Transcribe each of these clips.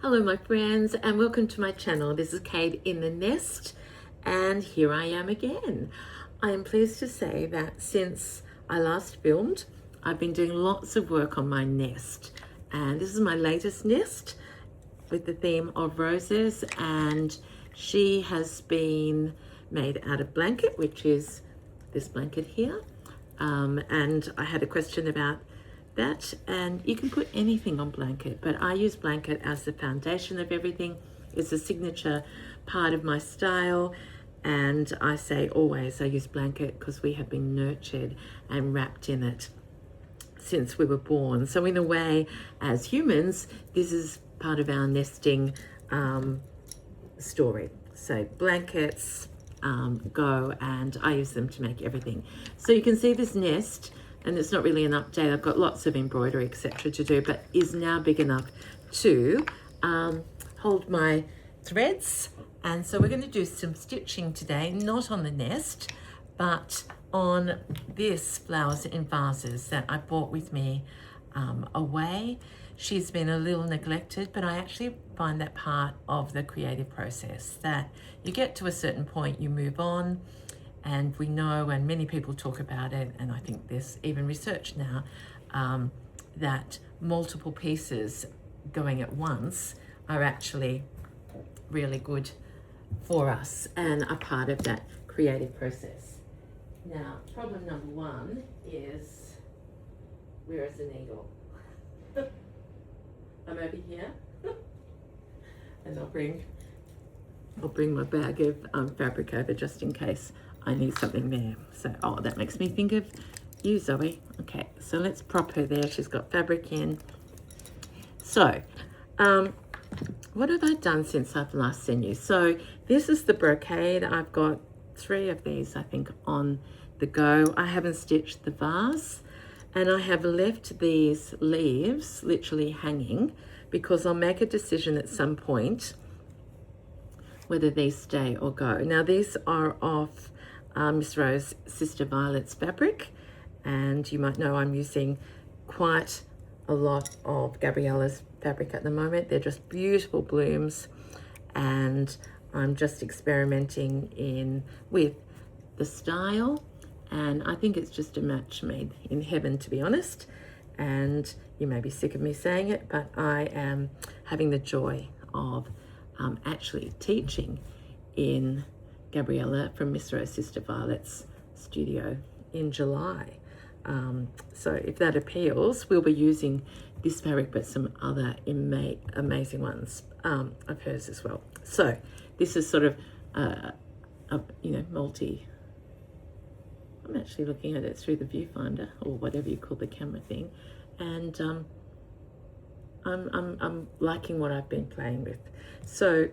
Hello my friends and welcome to my channel. This is Kate in the Nest and here I am again. I am pleased to say that since I last filmed, I've been doing lots of work on my nest, and this is my latest nest with the theme of roses, and she has been made out of blanket, which is this blanket here. And I had a question about that, and you can put anything on blanket, but I use blanket as the foundation of everything. It's a signature part of my style, and I say always I use blanket because we have been nurtured and wrapped in it since we were born. So in a way, as humans, this is part of our nesting story. So blankets go, and I use them to make everything. So you can see this nest, and it's not really an update. I've got lots of embroidery, etc. to do, but is now big enough to hold my threads. And so we're going to do some stitching today, not on the nest, but on this Flowers in Vases that I brought with me away. She's been a little neglected, but I actually find that part of the creative process, that you get to a certain point, you move on. And we know, and many people talk about it, and I think there's even research now, that multiple pieces going at once are actually really good for us and are part of that creative process. Now, problem number one is, where is the needle? I'm over here, and I'll bring my bag of fabric over just in case I need something there. So, oh, that makes me think of you, Zoe. Okay, so let's prop her there. She's got fabric in. So, what have I done since I've last seen you? So, this is the brocade. I've got 3 of these, I think, on the go. I haven't stitched the vase, and I have left these leaves literally hanging because I'll make a decision at some point whether these stay or go. Now, these are off Miss Rose Sister Violet's fabric, and you might know I'm using quite a lot of Gabriella's fabric at the moment. They're just beautiful blooms, and I'm just experimenting with the style, and I think it's just a match made in heaven, to be honest. And you may be sick of me saying it, but I am having the joy of actually teaching in Gabriella from Miss Rose Sister Violet's studio in July. So if that appeals, we'll be using this fabric, but some other amazing ones of hers as well. So this is sort of multi. I'm actually looking at it through the viewfinder, or whatever you call the camera thing, and I'm liking what I've been playing with. So,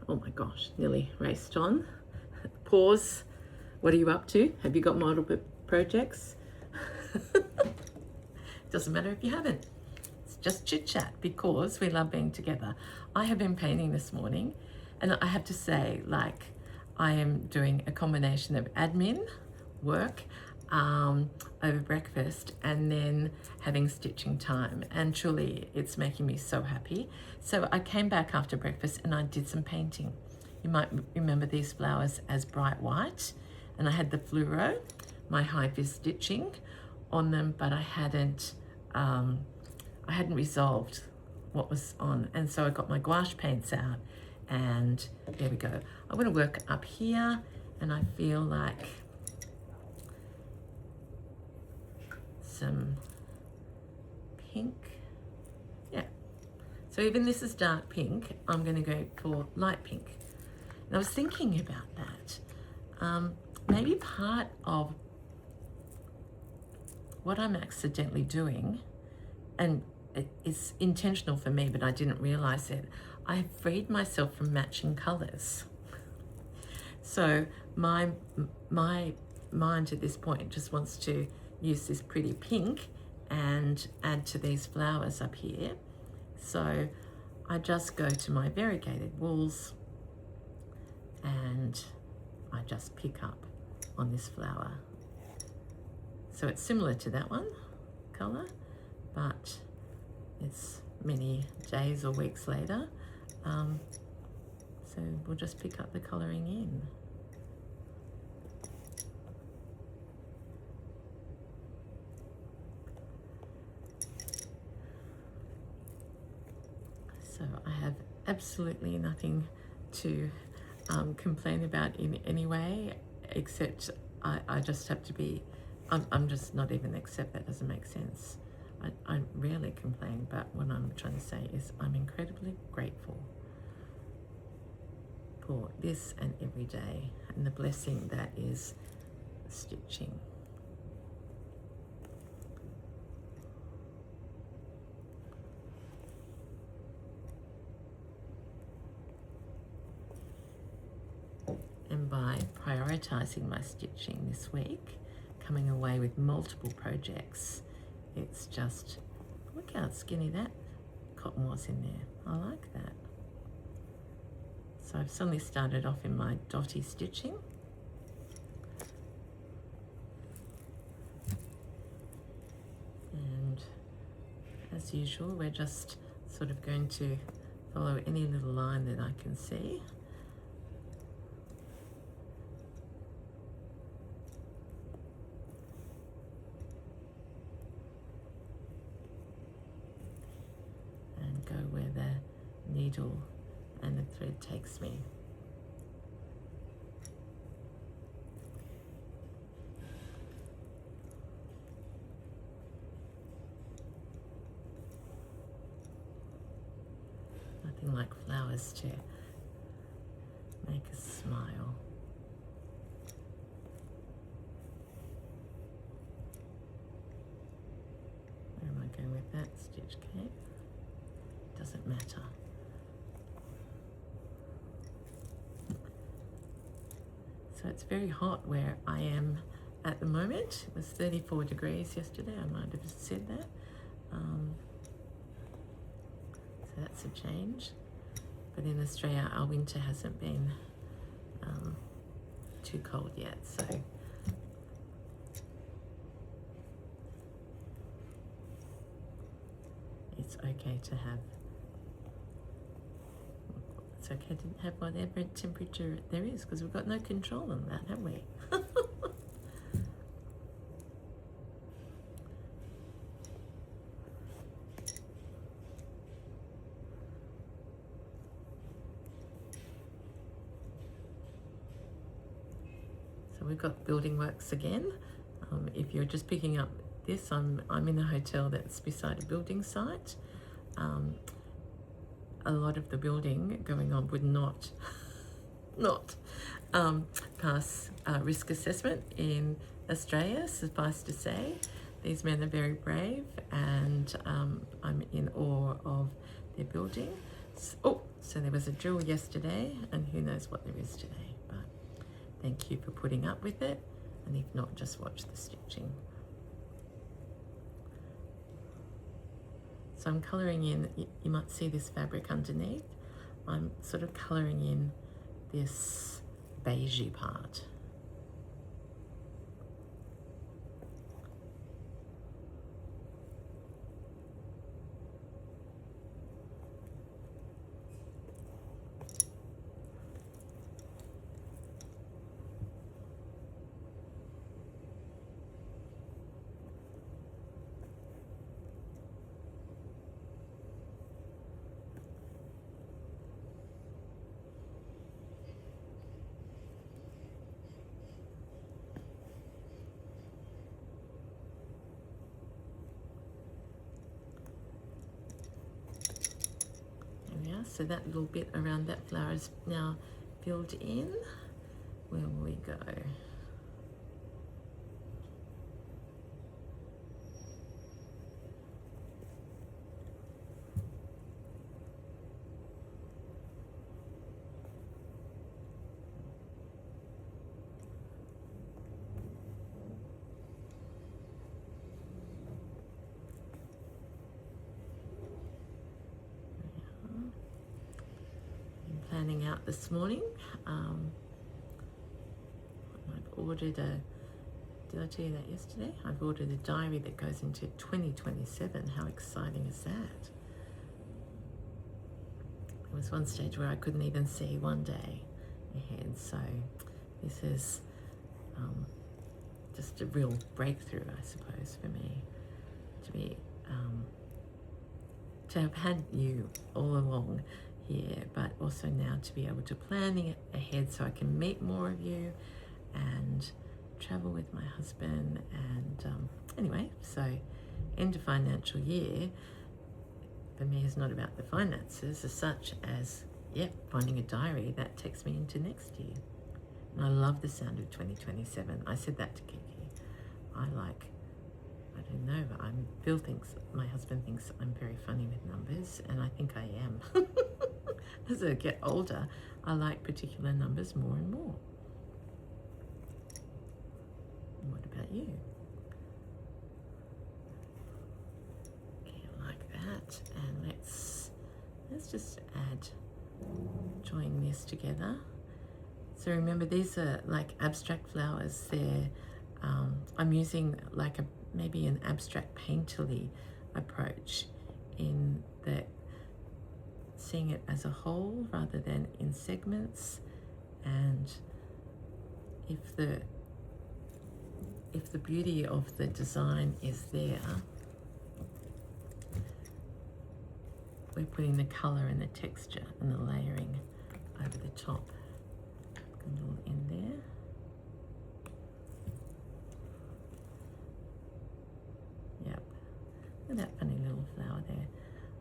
oh my gosh, nearly raced on. Pause. What are you up to? Have you got multiple projects? Doesn't matter if you haven't. It's just chit chat because we love being together. I have been painting this morning, and I have to say, like, I am doing a combination of admin work over breakfast and then having stitching time, and truly it's making me so happy. So I came back after breakfast and I did some painting. You might remember these flowers as bright white, and I had the fluoro, my high vis stitching on them, but I hadn't resolved what was on, and so I got my gouache paints out, and there we go. I'm going to work up here, and I feel like some pink. Yeah, so even this is dark pink, I'm going to go for light pink. And I was thinking about that. Maybe part of what I'm accidentally doing, and it's intentional for me, but I didn't realize it, I freed myself from matching colors. So my mind at this point just wants to use this pretty pink and add to these flowers up here. So I just go to my variegated wools and I just pick up on this flower. So it's similar to that one color, but it's many days or weeks later. So we'll just pick up the colouring in. So I have absolutely nothing to complain about in any way, except I just have to be, I'm just not even accept, that doesn't make sense. I rarely complain, but what I'm trying to say is I'm incredibly grateful for this and every day, and the blessing that is stitching. And by prioritizing my stitching this week, coming away with multiple projects, it's just, look how skinny that cotton was in there. I like that. So I've suddenly started off in my dotty stitching. And as usual, we're just sort of going to follow any little line that I can see. And go where the needle and the thread takes me. Nothing like flowers to make us smile. Where am I going with that stitch cape? Doesn't matter. So it's very hot where I am at the moment. It was 34 degrees yesterday, I might have said that. So that's a change. But in Australia, our winter hasn't been too cold yet, so it's okay to have, it's okay to have whatever temperature there is, because we've got no control on that, have we? So we've got building works again. If you're just picking up this, I'm in a hotel that's beside a building site. A lot of the building going on would not pass risk assessment in Australia, suffice to say. These men are very brave, and I'm in awe of their building. So there was a drill yesterday, and who knows what there is today, but thank you for putting up with it, and if not, just watch the stitching. So I'm colouring in, you might see this fabric underneath. I'm sort of colouring in this beigey part. So that little bit around that flower is now filled in. Where will we go? Planning out this morning. I've ordered did I tell you that yesterday? I've ordered a diary that goes into 2027. How exciting is that? There was one stage where I couldn't even see one day ahead. So this is just a real breakthrough, I suppose, for me to be to have had you all along here, but also now to be able to plan it ahead so I can meet more of you and travel with my husband. And anyway, so end of financial year for me is not about the finances as such as, finding a diary that takes me into next year. And I love the sound of 2027. I said that to Kiki. I don't know, but Phil thinks, my husband thinks I'm very funny with numbers, and I think I am. As I get older, I like particular numbers more and more. What about you? Okay, like that, and let's just join this together. So remember, these are like abstract flowers. I'm using like maybe an abstract painterly approach in the seeing it as a whole rather than in segments. And if the beauty of the design is there, we're putting the color and the texture and the layering over the top. A little in there. Yep. Look at that funny little flower there.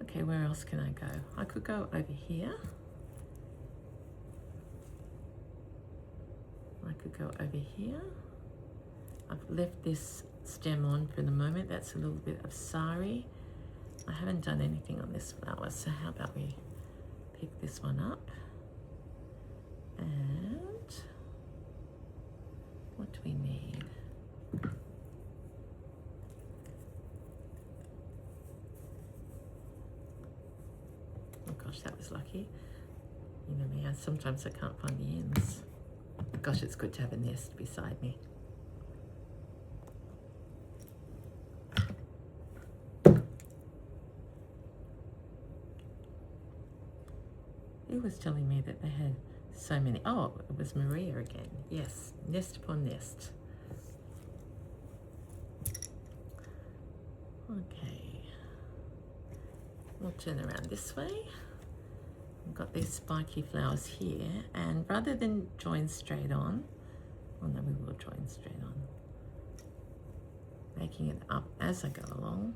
Okay, where else can I go? I could go over here. I could go over here. I've left this stem on for the moment. That's a little bit of sari. I haven't done anything on this flower, so how about we pick this one up? And what do we need? Oh gosh, that was lucky. You know me, sometimes I can't find the ends. Gosh, it's good to have a nest beside me. He was telling me that they had so many. Oh, it was Maria again. Yes, nest upon nest. Okay, we'll turn around this way. I've got these spiky flowers here, and rather than join straight on, well, no, we will join straight on, making it up as I go along.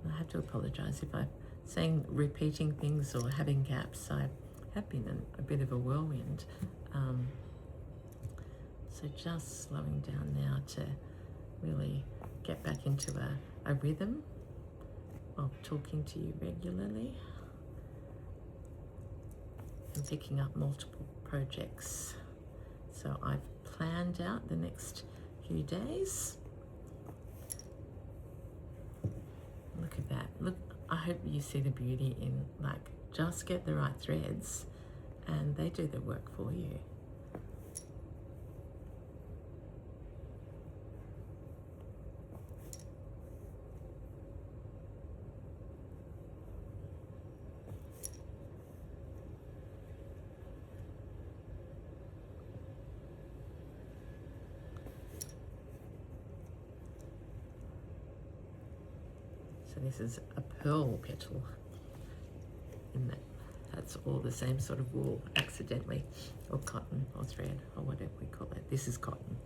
I have to apologise if I'm saying repeating things or having gaps. I have been in a bit of a whirlwind. So just slowing down now to really get back into a rhythm of talking to you regularly and picking up multiple projects. So I've planned out the next few days. Look at that. Look, I hope you see the beauty in, like, just get the right threads and they do the work for you. So this is a pearl petal in that's all the same sort of wool, accidentally, or cotton or thread or whatever we call it. This is cotton.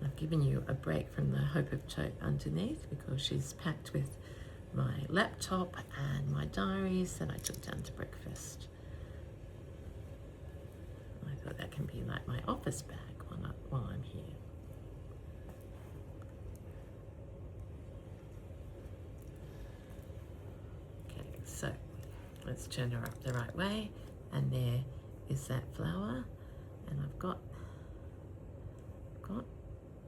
I've given you a break from the Hope of Tote underneath because she's packed with my laptop and my diaries that I took down to breakfast. I thought that can be like my office bag while I'm here. let's turn her up the right way, and there is that flower, and I've got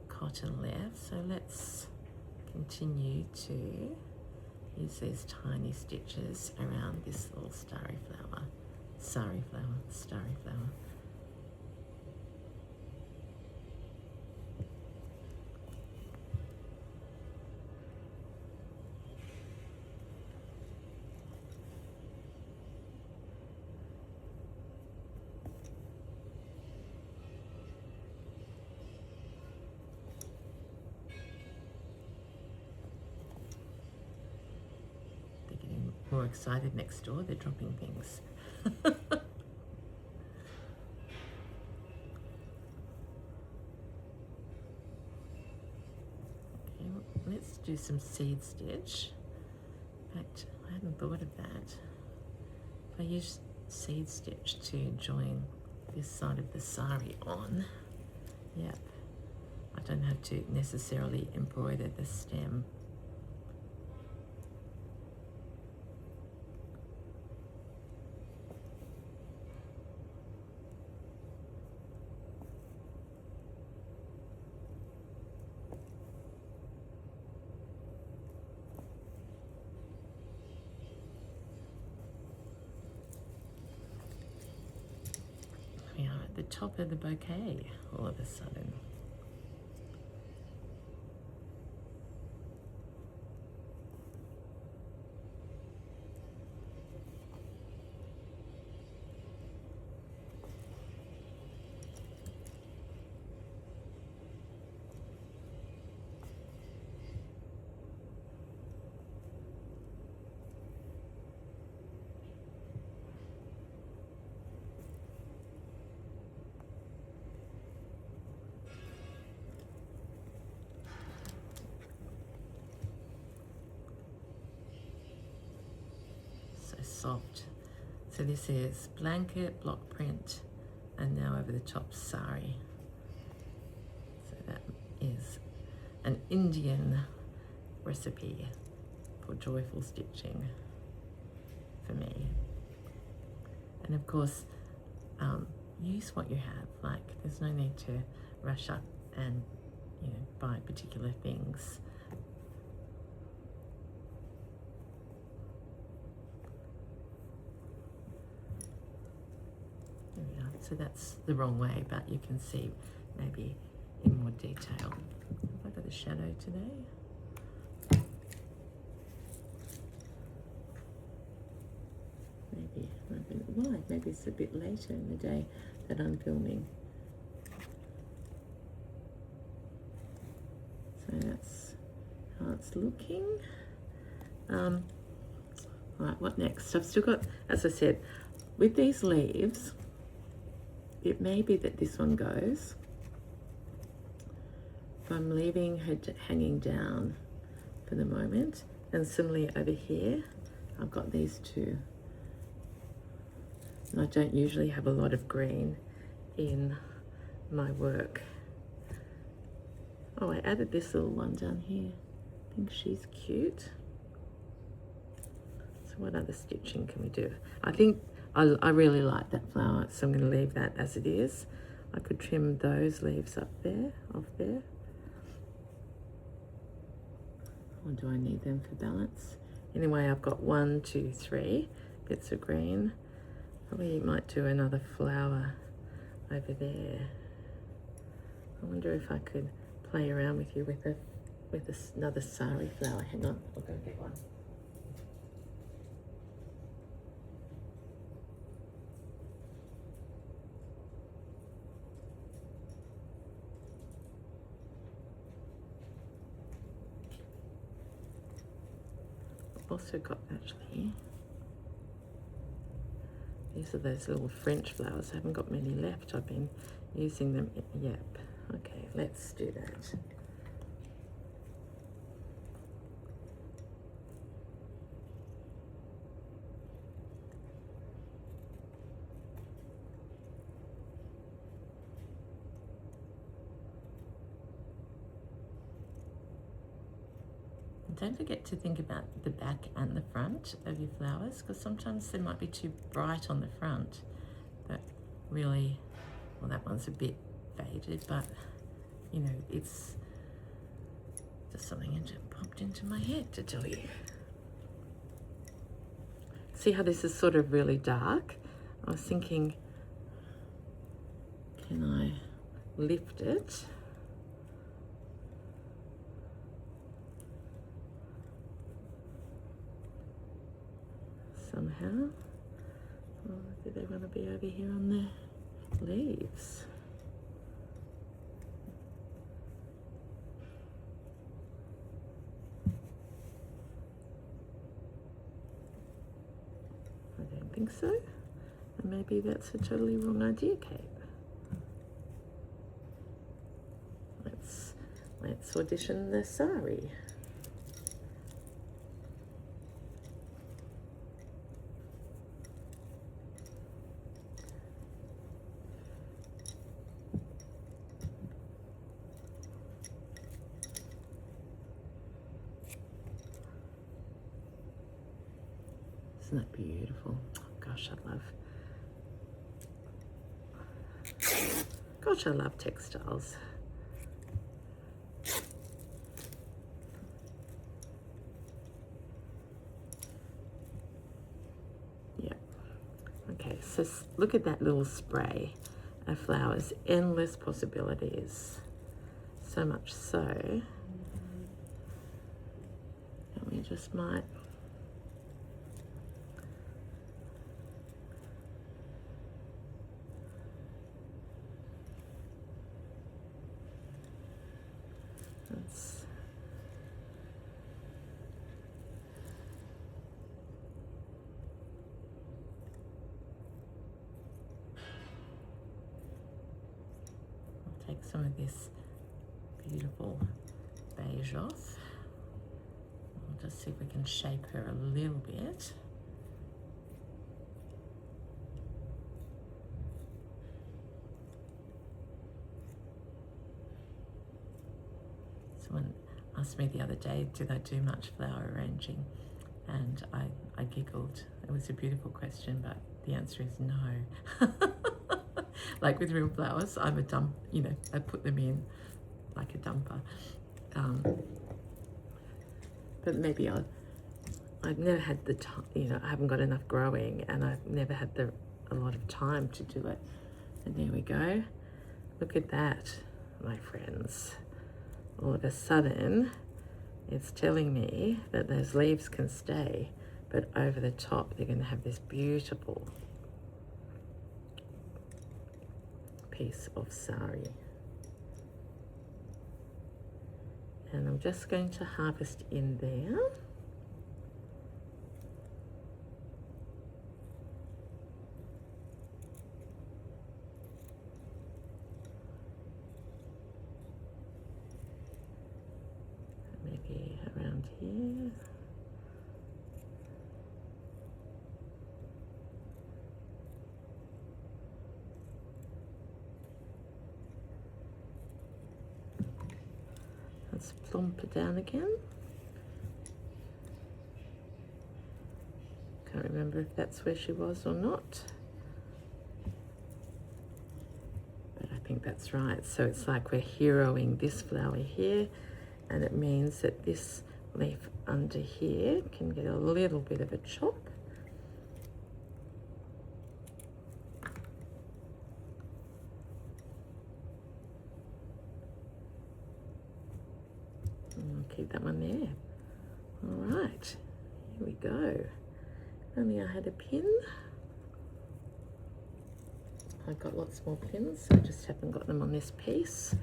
cotton left, so let's continue to use these tiny stitches around this little starry flower. Starry flower. They're getting more excited next door, they're dropping things. Let's do some seed stitch. In fact, I hadn't thought of that. If I use seed stitch to join this side of the sari on, yep, I don't have to necessarily embroider the stem. We are at the top of the bouquet all of a sudden. Soft. So this is blanket, block print, and now over the top sari. So that is an Indian recipe for joyful stitching for me. And of course, use what you have. Like, there's no need to rush up and, you know, buy particular things. So that's the wrong way, but you can see maybe in more detail. Have I got a shadow today? Maybe I've been, why? Maybe it's a bit later in the day that I'm filming. So that's how it's looking. All right, what next? I've still got, as I said, with these leaves, it may be that this one goes. But I'm leaving her hanging down for the moment. And similarly over here, I've got these two. And I don't usually have a lot of green in my work. Oh, I added this little one down here. I think she's cute. So what other stitching can we do? I think I really like that flower, so I'm going to leave that as it is. I could trim those leaves up there, off there. Or do I need them for balance? Anyway, I've got 1, 2, 3 bits of green. Probably might do another flower over there. I wonder if I could play around with you with another sari flower. Hang on, I'll go get one. Also got, actually, these are those little French flowers. I haven't got many left. I've been using them. Yep. Okay, let's do that. Don't forget to think about the back and the front of your flowers, because sometimes they might be too bright on the front, but really, well, that one's a bit faded, but you know, it's just something that popped into my head to tell you. See how this is sort of really dark? I was thinking, can I lift it? Somehow. Or do they want to be over here on the leaves? I don't think so. And maybe that's a totally wrong idea, Kate. Let's audition the sari. Isn't that beautiful? Oh, gosh, I love textiles. Yeah. Okay, so look at that little spray of flowers. Endless possibilities. So much so. And we just might take some of this beautiful beige off. We'll just see if we can shape her a little bit. Someone asked me the other day, did I do much flower arranging? And I giggled. It was a beautiful question, but the answer is no. Like with real flowers, I'm a dump, you know, I put them in like a dumper. But maybe I've never had the time, you know, I haven't got enough growing, and I've never had a lot of time to do it. And there we go. Look at that, my friends. All of a sudden, it's telling me that those leaves can stay, but over the top, they're going to have this beautiful piece of sari. And I'm just going to harvest in there. Maybe around here. Let's plump it down again. Can't remember if that's where she was or not. But I think that's right. So it's like we're heroing this flower here, and it means that this leaf under here can get a little bit of a chop. Keep that one there. All right, here we go. Only I had a pin. I've got lots more pins, so I just haven't got them on this piece.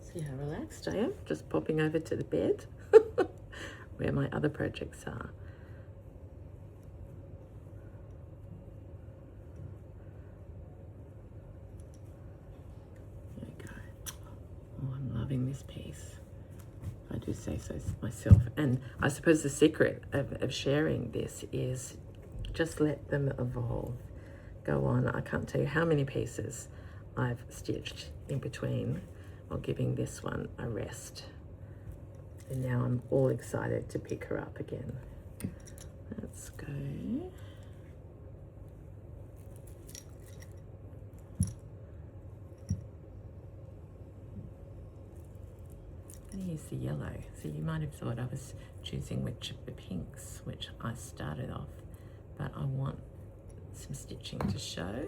See how relaxed I am, just popping over to the bed where my other projects are. There we go. Oh, I'm loving this piece. I do say so myself. And I suppose the secret of sharing this is just let them evolve. Go on. I can't tell you how many pieces I've stitched in between while giving this one a rest. And now I'm all excited to pick her up again. Let's go. I'm going to use the yellow. So you might have thought I was choosing which of the pinks, which I started off, but I want some stitching to show.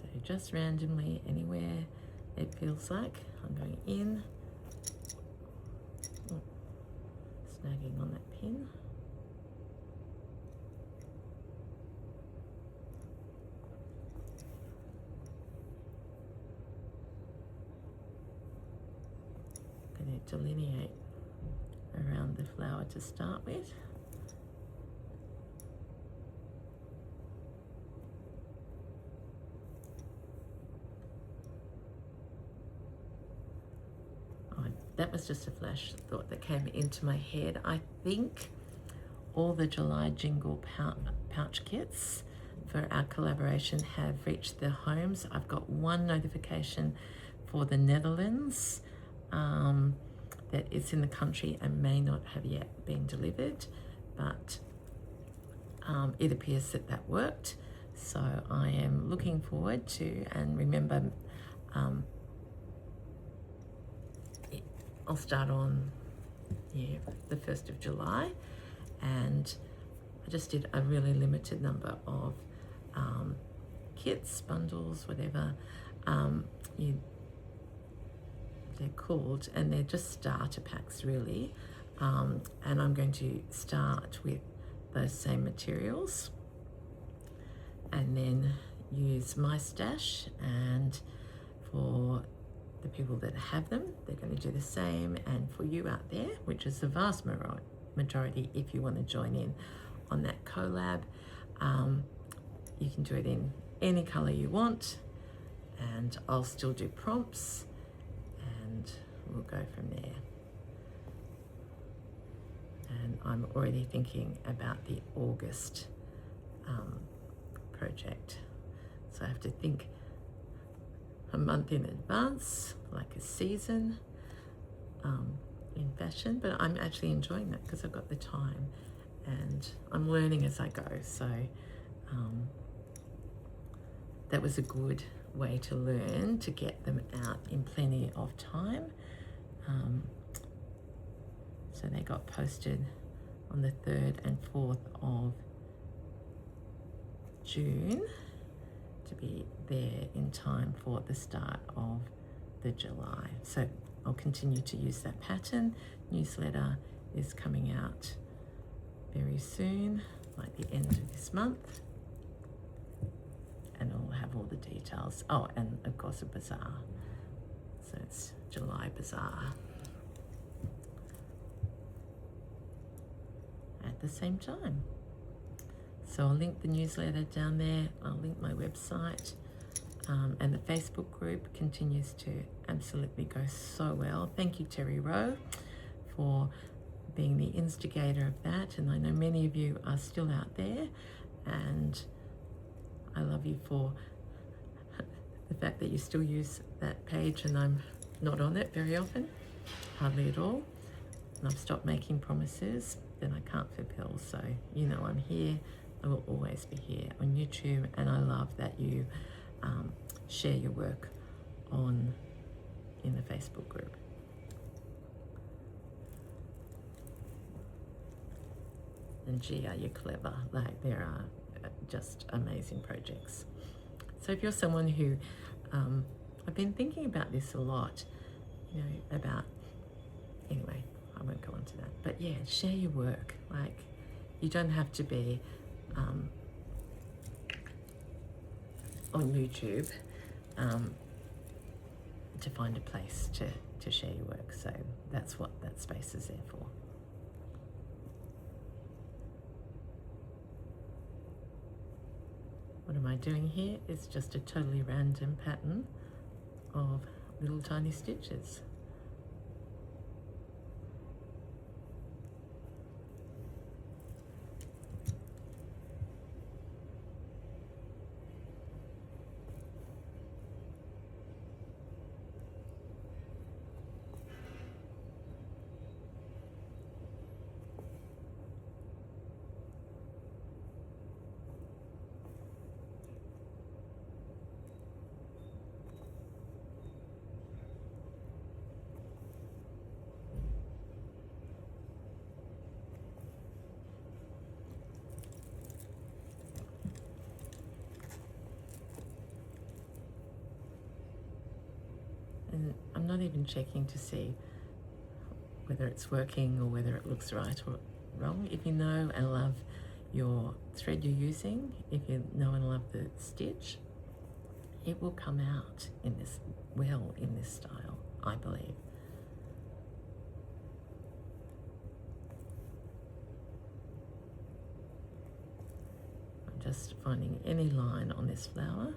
So just randomly, anywhere it feels like, I'm going in, snagging on that pin. Going to delineate around the flower to start with. That was just a flash thought that came into my head. I think all the July Jingle pouch kits for our collaboration have reached their homes. I've got one notification for the Netherlands that it's in the country and may not have yet been delivered, but it appears that that worked. So I am looking forward to, and remember, I'll start on the 1st of July, and I just did a really limited number of kits, bundles, whatever they're called, and they're just starter packs really, and I'm going to start with those same materials and then use my stash, and for the people that have them, they're going to do the same. And for you out there, which is the vast majority, if you want to join in on that collab, you can do it in any color you want, and I'll still do prompts, and we'll go from there. And I'm already thinking about the August project, so I have to think a month in advance, like a season in fashion, but I'm actually enjoying that because I've got the time and I'm learning as I go. So that was a good way to learn, to get them out in plenty of time. So they got posted on the 3rd and 4th of June to be there in time for the start of the July. So I'll continue to use that pattern. Newsletter is coming out very soon, like the end of this month, and I'll have all the details. Oh, and of course a bazaar. So it's July bazaar at the same time. So I'll link the newsletter down there, I'll link my website, and the Facebook group continues to absolutely go so well. Thank you, Terry Rowe, for being the instigator of that, and I know many of you are still out there, and I love you for the fact that you still use that page, and I'm not on it very often, hardly at all, and I've stopped making promises that I can't fulfill. So you know I'm here, I will always be here on YouTube, and I love that you share your work in the Facebook group. And gee, are you clever? Like, there are just amazing projects. So if you're someone who, I've been thinking about this a lot, you know, about, anyway, I won't go on to that, but yeah, share your work. Like, you don't have to be on YouTube to find a place to to share your work. So that's what that space is there for. What am I doing here? It's just a totally random pattern of little tiny stitches. And I'm not even checking to see whether it's working or whether it looks right or wrong. If you know and love your thread you're using, if you know and love the stitch, it will come out in this style, I believe. I'm just finding any line on this flower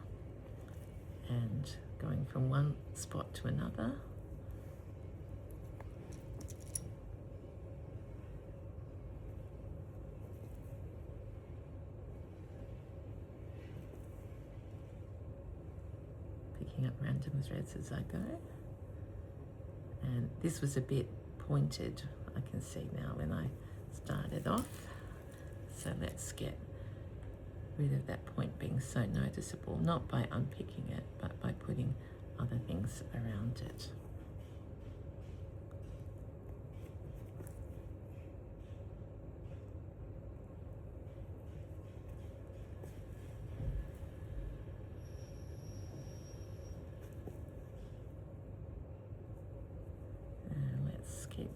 and going from one spot to another. Picking up random threads as I go. And this was a bit pointed, I can see now when I started off. So let's get rid of that point being so noticeable, not by unpicking it, but by putting other things around it. And let's keep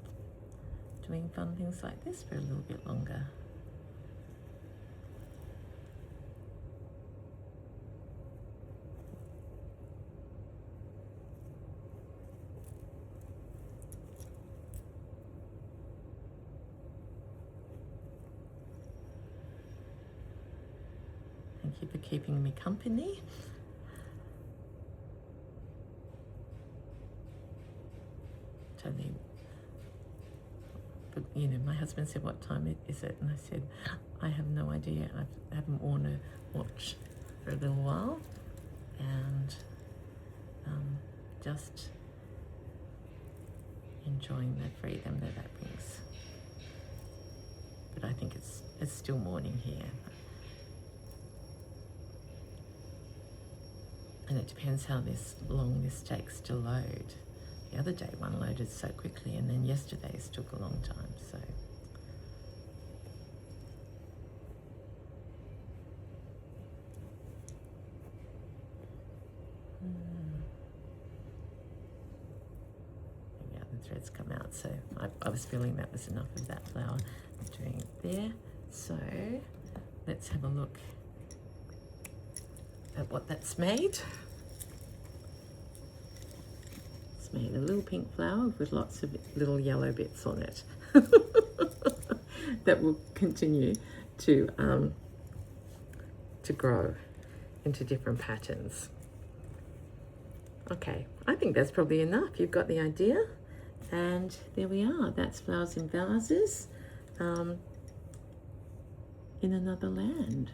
doing fun things like this for a little bit longer. Thank you for keeping me company. Totally. But, you know, my husband said, "What time is it?" And I said, "I have no idea. I haven't worn a watch for a little while." And just enjoying the freedom that brings. But I think it's still morning here. And it depends how long this takes to load. The other day one loaded so quickly, and then yesterday's took a long time, so. Yeah, the threads come out, so I was feeling that was enough of that flower. I'm doing it there. So let's have a look at what that's made. It's made a little pink flower with lots of little yellow bits on it that will continue to grow into different patterns. Okay, I think that's probably enough. You've got the idea, and there we are. That's Flowers in Vases in another land.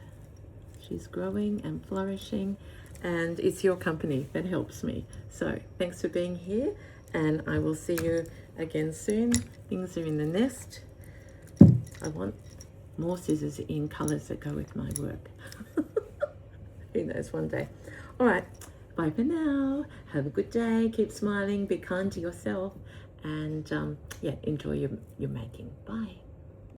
She's growing and flourishing, and it's your company that helps me. So thanks for being here, and I will see you again soon. Things are in the nest. I want more scissors in colours that go with my work. Who knows, one day. All right, bye for now. Have a good day. Keep smiling. Be kind to yourself, and yeah, enjoy your making. Bye.